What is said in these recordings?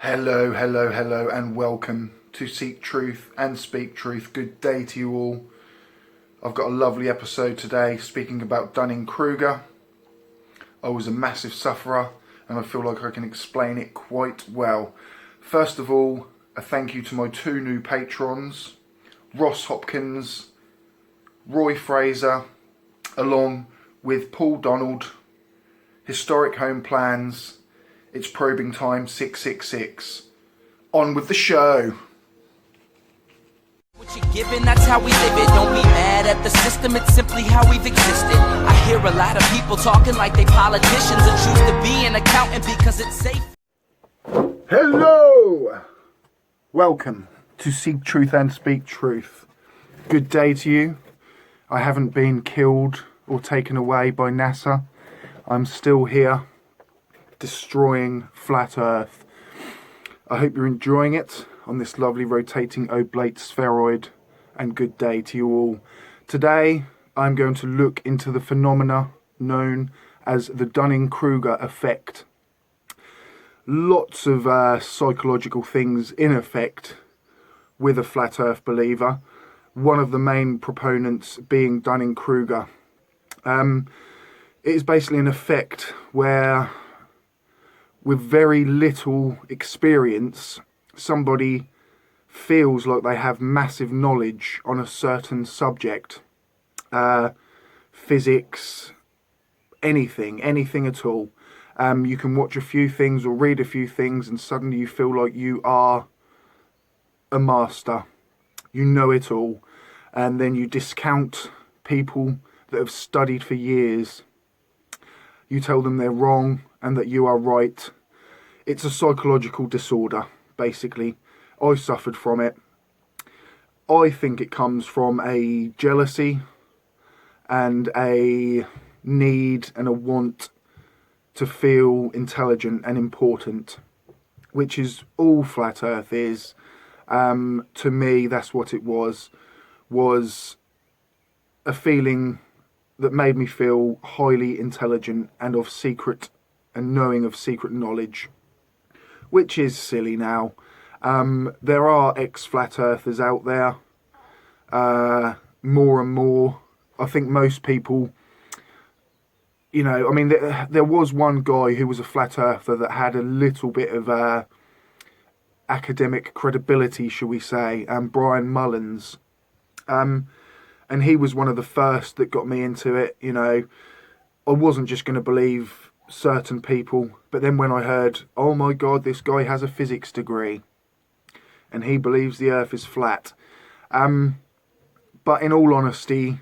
Hello, hello, hello, and welcome to Seek Truth and Speak Truth. Good day to you all. I've got a lovely episode today speaking about Dunning-Kruger. I was a massive sufferer and I feel like I can explain it quite well. First of all, a thank you to my two new patrons, Ross Hopkins, Roy Fraser, along with Paul Donald, Historic Home Plans. It's probing time 666. On with the show. What you're given, that's how we live it. Don't be mad at the system, it's simply how we've existed. I hear a lot of people talking like they politicians and choose to be an accountant because it's safe. Hello! Welcome to Seek Truth and Speak Truth. Good day to you. I haven't been killed or taken away by NASA. I'm still here, destroying flat Earth. I hope you're enjoying it on this lovely rotating oblate spheroid, and good day to you all. Today I'm going to look into the phenomena known as the Dunning-Kruger effect. Lots of psychological things in effect with a flat Earth believer, one of the main proponents being Dunning-Kruger. It is basically an effect where, with very little experience, somebody feels like they have massive knowledge on a certain subject. Physics, anything at all. You can watch a few things or read a few things and suddenly you feel like you are a master. You know it all. And then you discount people that have studied for years. You tell them they're wrong and that you are right. It's a psychological disorder, basically. I suffered from it. I think it comes from a jealousy and a need and a want to feel intelligent and important, which is all flat Earth is. To me, that's what it was a feeling that made me feel highly intelligent and of secret and knowing of secret knowledge, which is silly now. There are ex-flat earthers out there, more and more. I think most people, there was one guy who was a flat earther that had a little bit of academic credibility, shall we say, Brian Mullins. And he was one of the first that got me into it. I wasn't just going to believe certain people, but then when I heard, oh my god, this guy has a physics degree and he believes the earth is flat. But in all honesty,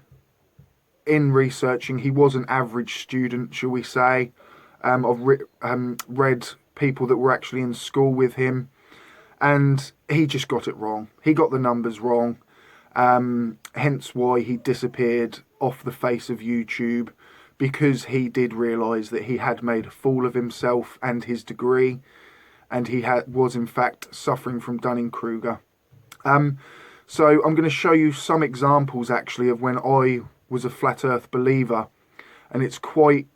in researching, he was an average student, shall we say. I've read people that were actually in school with him, and he just got it wrong. He got the numbers wrong. Hence why he disappeared off the face of YouTube, because he did realise that he had made a fool of himself and his degree, and he was in fact suffering from Dunning-Kruger. So I'm going to show you some examples actually of when I was a flat earth believer, and it's quite,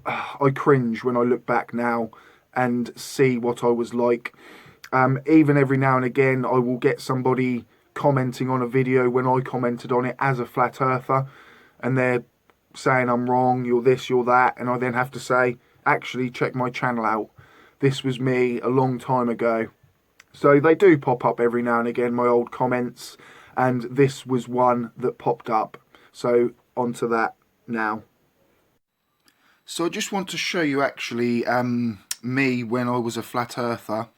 I cringe when I look back now and see what I was like. Even every now and again I will get somebody commenting on a video when I commented on it as a flat earther, and they're saying I'm wrong, you're this, you're that, and I then have to say, actually check my channel out, this was me a long time ago. So they do pop up every now and again, my old comments, and this was one that popped up. So onto that now. So I just want to show you actually me when I was a flat earther.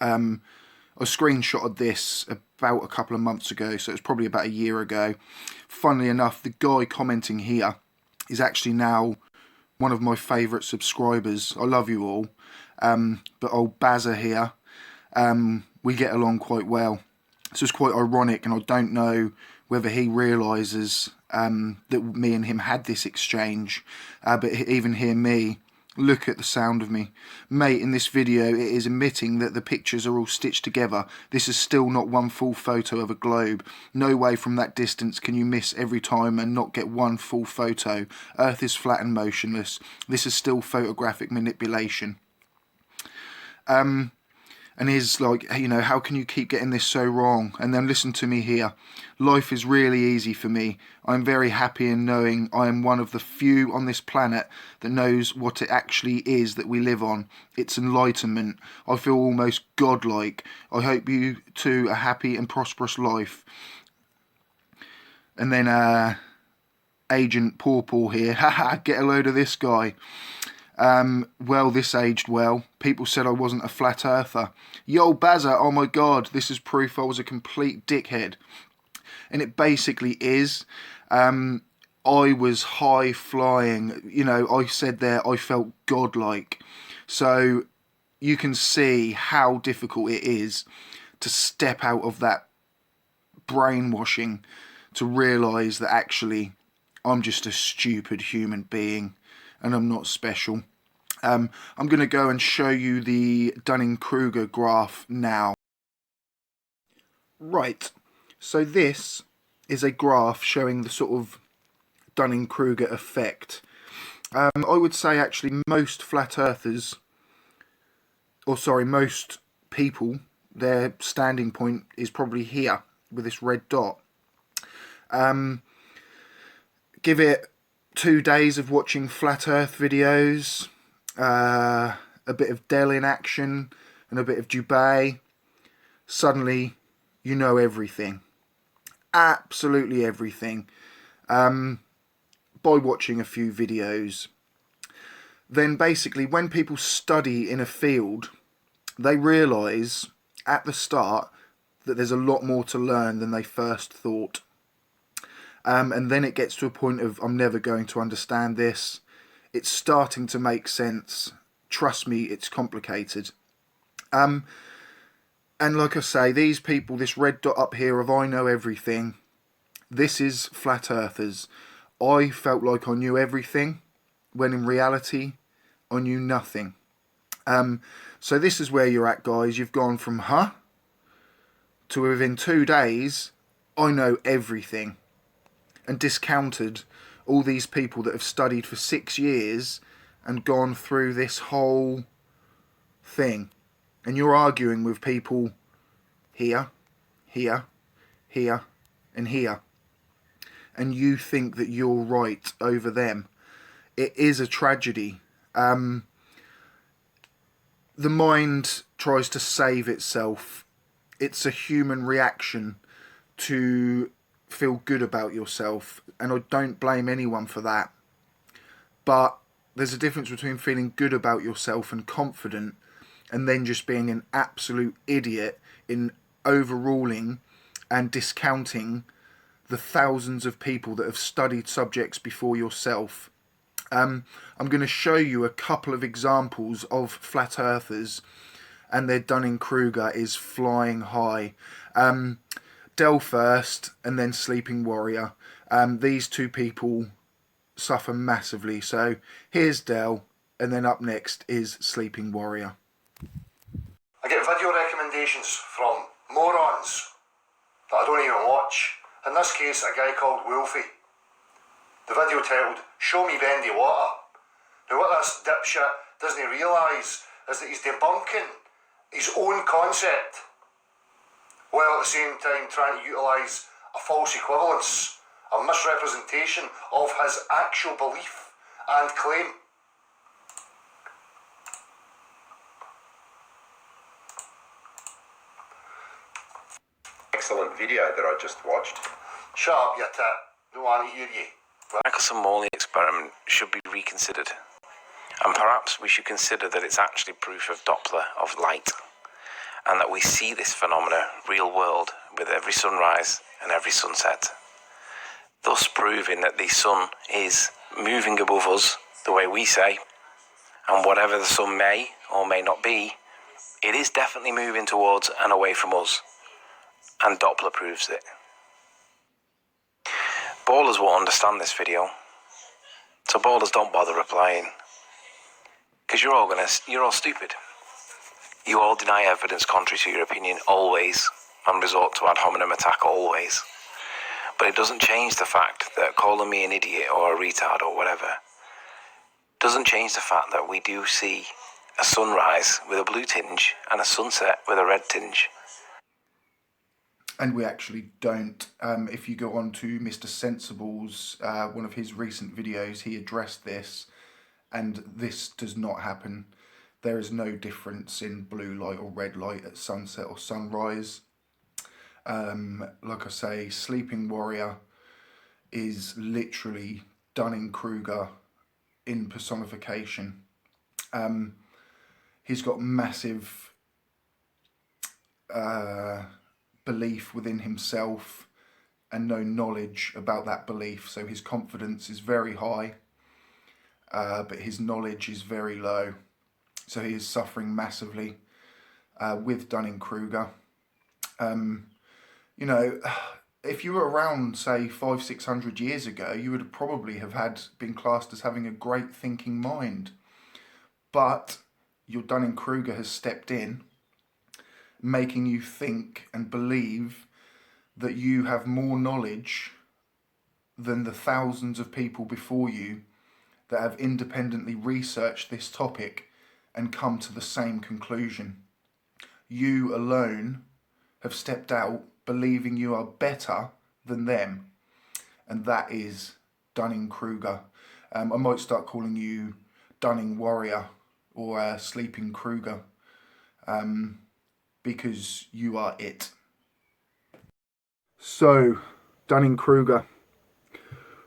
I screenshotted this about a couple of months ago, so it's probably about a year ago. Funnily enough, the guy commenting here is actually now one of my favourite subscribers. I love you all, but old Bazza here, we get along quite well. So it's quite ironic, and I don't know whether he realises that me and him had this exchange, but even hear me. Look at the sound of me. Mate, in this video it is admitting that the pictures are all stitched together. This is still not one full photo of a globe. No way from that distance can you miss every time and not get one full photo. Earth is flat and motionless. This is still photographic manipulation. And he's like, you know, how can you keep getting this so wrong? And then listen to me here. Life is really easy for me. I'm very happy in knowing I am one of the few on this planet that knows what it actually is that we live on. It's enlightenment. I feel almost godlike. I hope you too a happy and prosperous life. And then Agent Pawpaw here. Haha, get a load of this guy. Well, this aged well. People said I wasn't a flat earther. Yo, Bazza, oh my god, this is proof I was a complete dickhead. And it basically is. I was high flying. You know, I said there I felt godlike. So you can see how difficult it is to step out of that brainwashing to realise that actually I'm just a stupid human being and I'm not special. I'm going to go and show you the Dunning-Kruger graph now. Right, so this is a graph showing the sort of Dunning-Kruger effect. I would say actually most flat earthers, or sorry, most people, their standing point is probably here with this red dot. Give it 2 days of watching flat earth videos, a bit of Dell in action and a bit of Dubai, suddenly you know everything, absolutely everything, by watching a few videos. Then basically when people study in a field, they realise at the start that there's a lot more to learn than they first thought. And then it gets to a point of, I'm never going to understand this. It's starting to make sense. Trust me, it's complicated. And like I say, these people, this red dot up here of I know everything, this is flat earthers. I felt like I knew everything, when in reality, I knew nothing. So this is where you're at, guys. You've gone from, huh? To within 2 days, I know everything. And discounted all these people that have studied for 6 years and gone through this whole thing. And you're arguing with people here, here, here, and here. And you think that you're right over them. It is a tragedy. The mind tries to save itself. It's a human reaction to feel good about yourself, and I don't blame anyone for that. But there's a difference between feeling good about yourself and confident, and then just being an absolute idiot in overruling and discounting the thousands of people that have studied subjects before yourself. I'm going to show you a couple of examples of flat earthers, and their Dunning-Kruger is flying high. Dell first, and then Sleeping Warrior. These two people suffer massively. So here's Dell, and then up next is Sleeping Warrior. I get video recommendations from morons that I don't even watch. In this case, a guy called Wolfie. The video titled, Show Me Bendy Water. Now what this dipshit doesn't realise is that he's debunking his own concept, while at the same time trying to utilise a false equivalence, a misrepresentation of his actual belief and claim. Excellent video that I just watched. Shut up, you tit. Don't want to hear you. The Michelson-Morley experiment should be reconsidered, and perhaps we should consider that it's actually proof of Doppler of light, and that we see this phenomena real world with every sunrise and every sunset, thus proving that the sun is moving above us the way we say, and whatever the sun may or may not be, it is definitely moving towards and away from us, and Doppler proves it. Ballers won't understand this video, so ballers don't bother replying, because you're all stupid. You all deny evidence contrary to your opinion always, and resort to ad hominem attack always. But it doesn't change the fact that calling me an idiot or a retard or whatever doesn't change the fact that we do see a sunrise with a blue tinge and a sunset with a red tinge. And we actually don't. If you go on to Mr. Sensible's, one of his recent videos, he addressed this, and this does not happen. There is no difference in blue light or red light at sunset or sunrise. Like I say, Sleeping Warrior is literally Dunning-Kruger in personification. He's got massive belief within himself and no knowledge about that belief, so his confidence is very high, but his knowledge is very low, so he is suffering massively with Dunning-Kruger. You know, if you were around, say, 500-600 years ago, you would probably have been classed as having a great thinking mind, but your Dunning-Kruger has stepped in, making you think and believe that you have more knowledge than the thousands of people before you that have independently researched this topic and come to the same conclusion. You alone have stepped out believing you are better than them, and that is Dunning-Kruger. I might start calling you Dunning Warrior or Sleeping Kruger, because you are it. So, Dunning-Kruger.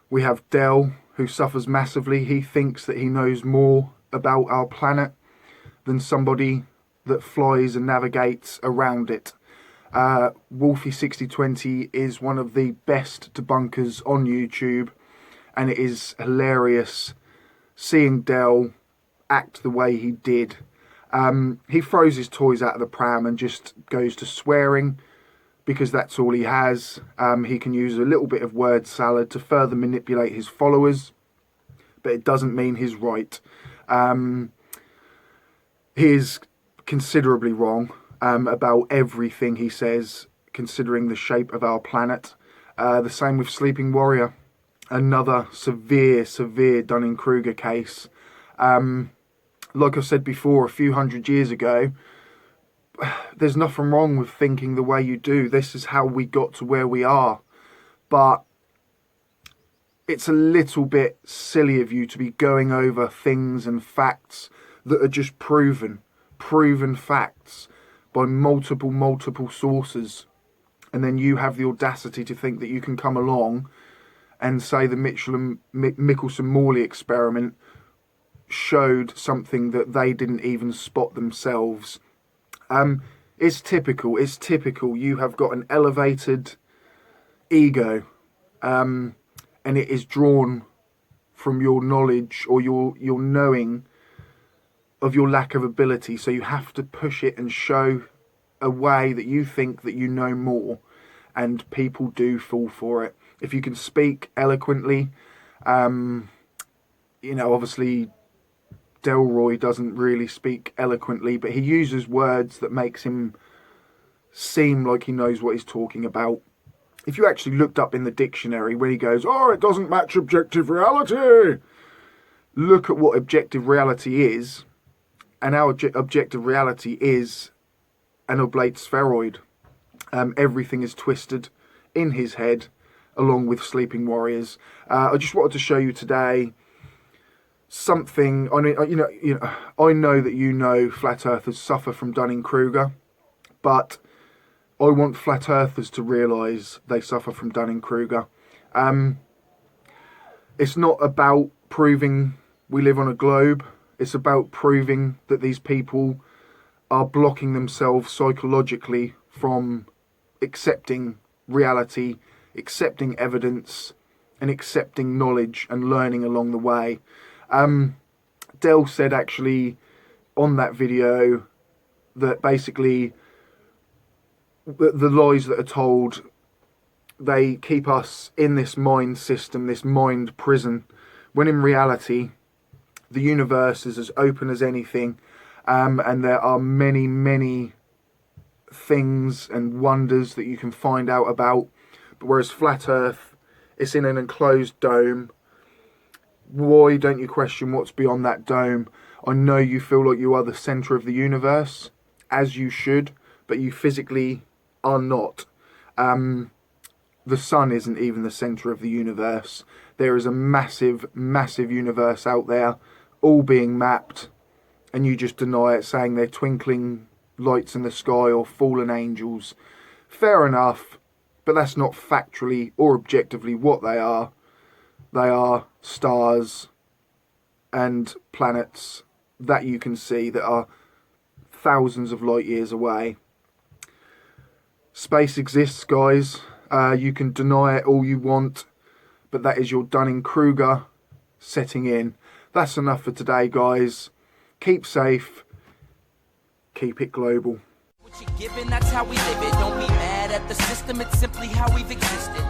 We have Dell, who suffers massively. He thinks that he knows more about our planet than somebody that flies and navigates around it. Wolfie6020 is one of the best debunkers on YouTube, and it is hilarious seeing Dell act the way he did. He throws his toys out of the pram and just goes to swearing because that's all he has. He can use a little bit of word salad to further manipulate his followers, but it doesn't mean he's right. He is considerably wrong about everything he says, considering the shape of our planet. The same with Sleeping Warrior, another severe Dunning-Kruger case. Like I said before, a few hundred years ago, there's nothing wrong with thinking the way you do. This is how we got to where we are. But it's a little bit silly of you to be going over things and facts that are just proven facts by multiple sources. And then you have the audacity to think that you can come along and say the Michelson-Morley experiment showed something that they didn't even spot themselves. It's typical. You have got an elevated ego, and it is drawn from your knowledge or your knowing of your lack of ability. So you have to push it and show a way that you think that you know more, and people do fall for it. If you can speak eloquently, obviously Delroy doesn't really speak eloquently, but he uses words that makes him seem like he knows what he's talking about. If you actually looked up in the dictionary when he goes, "Oh, it doesn't match objective reality," look at what objective reality is, and our objective reality is an oblate spheroid. Everything is twisted in his head, along with Sleeping Warriors. I just wanted to show you today something. I mean, I know that flat earthers suffer from Dunning-Kruger, but I want flat earthers to realise they suffer from Dunning-Kruger. It's not about proving we live on a globe. It's about proving that these people are blocking themselves psychologically from accepting reality, accepting evidence, and accepting knowledge and learning along the way. Dell said actually on that video that basically the lies that are told, they keep us in this mind system, this mind prison, when in reality the universe is as open as anything, and there are many things and wonders that you can find out about. But whereas flat earth, it's in an enclosed dome. Why don't you question what's beyond that dome? I know you feel like you are the centre of the universe, as you should, but you physically are not. The sun isn't even the centre of the universe. There is a massive, massive universe out there, all being mapped, and you just deny it, saying they're twinkling lights in the sky or fallen angels. Fair enough, but that's not factually or objectively what they are. They are stars and planets that you can see that are thousands of light years away. Space exists, guys. You can deny it all you want, but that is your Dunning-Kruger setting in. That's enough for today, guys. Keep safe. Keep it global. What you're given, that's how we live it. Don't be mad at the system, it's simply how we've existed.